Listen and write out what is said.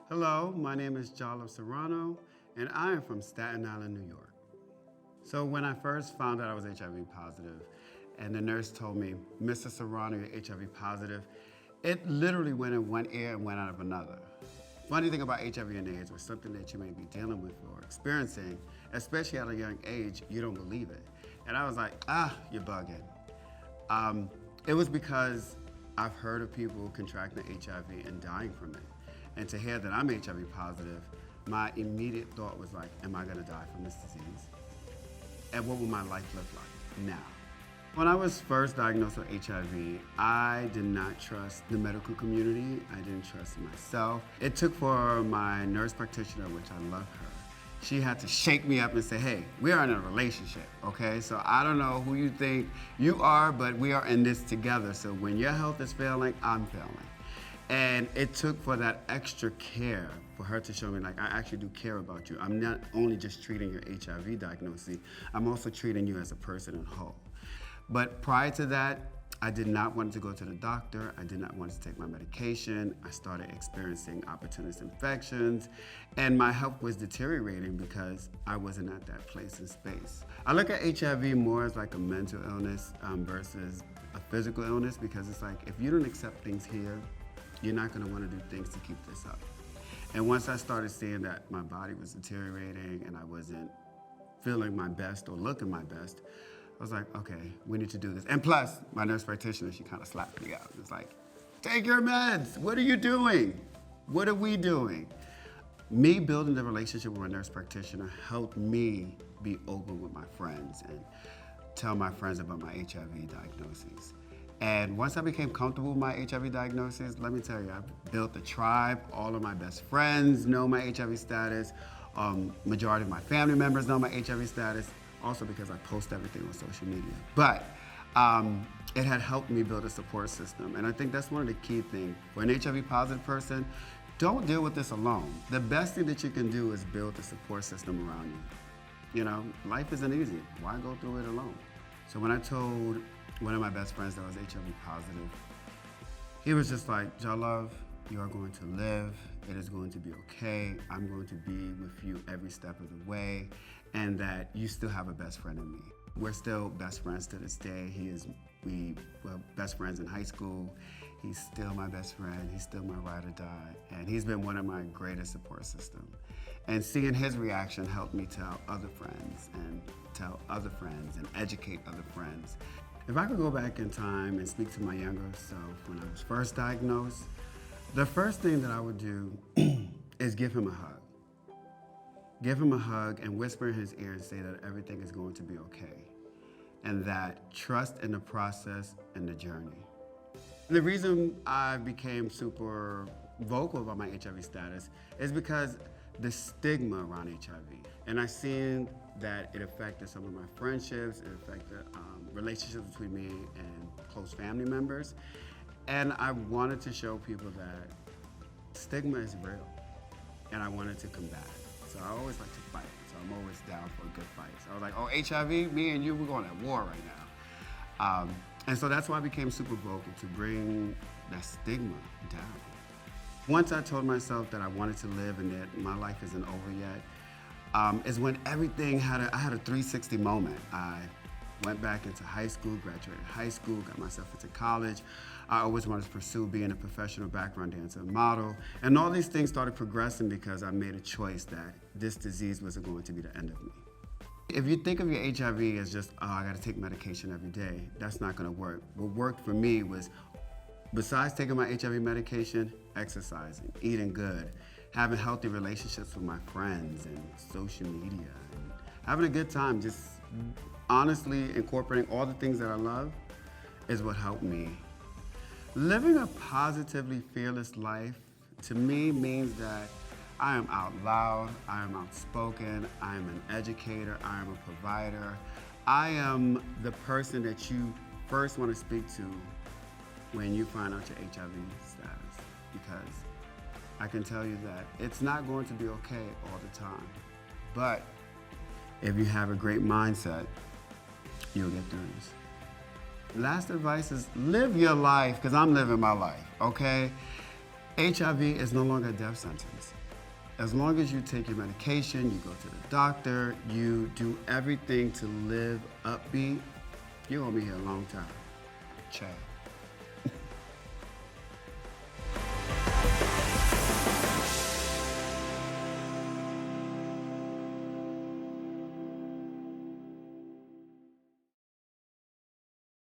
Hello, my name is Jahlove Serrano, and I am from Staten Island, New York. So when I first found out I was HIV positive, and the nurse told me, Mr. Serrano, you're HIV positive, it literally went in one ear and went out of another. Funny thing about HIV and AIDS was something that you may be dealing with or experiencing, especially at a young age, you don't believe it. And I was like, you're bugging. It was because I've heard of people contracting HIV and dying from it. And to hear that I'm HIV positive, my immediate thought was like, am I gonna die from this disease? And what will my life look like now? When I was first diagnosed with HIV, I did not trust the medical community. I didn't trust myself. It took for my nurse practitioner, which I love her, she had to shake me up and say, hey, we are in a relationship, okay? So I don't know who you think you are, but we are in this together. So when your health is failing, I'm failing. And it took for that extra care for her to show me, like, I actually do care about you. I'm not only just treating your HIV diagnosis, I'm also treating you as a person in whole. But prior to that, I did not want to go to the doctor. I did not want to take my medication. I started experiencing opportunist infections, and my health was deteriorating because I wasn't at that place and space. I look at HIV more as like a mental illness versus a physical illness, because it's like, if you don't accept things here, you're not gonna wanna do things to keep this up. And once I started seeing that my body was deteriorating and I wasn't feeling my best or looking my best, I was like, okay, we need to do this. And plus, my nurse practitioner, she kind of slapped me out. It's like, take your meds. What are you doing? What are we doing? Me building the relationship with my nurse practitioner helped me be open with my friends and tell my friends about my HIV diagnosis. And once I became comfortable with my HIV diagnosis, let me tell you, I built a tribe. All of my best friends know my HIV status. Majority of my family members know my HIV status, also because I post everything on social media. But it had helped me build a support system. And I think that's one of the key things. For an HIV positive person, don't deal with this alone. The best thing that you can do is build a support system around you. You know, life isn't easy. Why go through it alone? So when I told one of my best friends that was HIV positive, he was just like, Jahlove, you are going to live. It is going to be okay. I'm going to be with you every step of the way, and that you still have a best friend in me. We're still best friends to this day. We were best friends in high school. He's still my best friend. He's still my ride or die. And he's been one of my greatest support systems. And seeing his reaction helped me tell other friends and educate other friends. If I could go back in time and speak to my younger self when I was first diagnosed, the first thing that I would do is give him a hug. Give him a hug and whisper in his ear and say that everything is going to be okay, and that trust in the process and the journey. The reason I became super vocal about my HIV status is because the stigma around HIV. And I seen that it affected some of my friendships, it affected relationships between me and close family members. And I wanted to show people that stigma is real, and I wanted to combat it. So I always like to fight, so I'm always down for a good fight. So I was like, oh, HIV, me and you, we're going at war right now. And so that's why I became super vocal, to bring that stigma down. Once I told myself that I wanted to live and that my life isn't over yet, is when everything I had a 360 moment. I went back into high school, graduated high school, got myself into college. I always wanted to pursue being a professional background dancer and model. And all these things started progressing because I made a choice that this disease wasn't going to be the end of me. If you think of your HIV as just, oh, I gotta take medication every day, that's not gonna work. What worked for me was, besides taking my HIV medication, exercising, eating good, having healthy relationships with my friends and social media, and having a good time, just honestly incorporating all the things that I love is what helped me. Living a positively fearless life, to me, means that I am out loud, I am outspoken, I am an educator, I am a provider. I am the person that you first want to speak to when you find out your HIV status, because I can tell you that it's not going to be okay all the time. But if you have a great mindset, you'll get through this. Last advice is live your life, because I'm living my life, okay? HIV is no longer a death sentence. As long as you take your medication, you go to the doctor, you do everything to live upbeat, you're gonna be here a long time. Chad.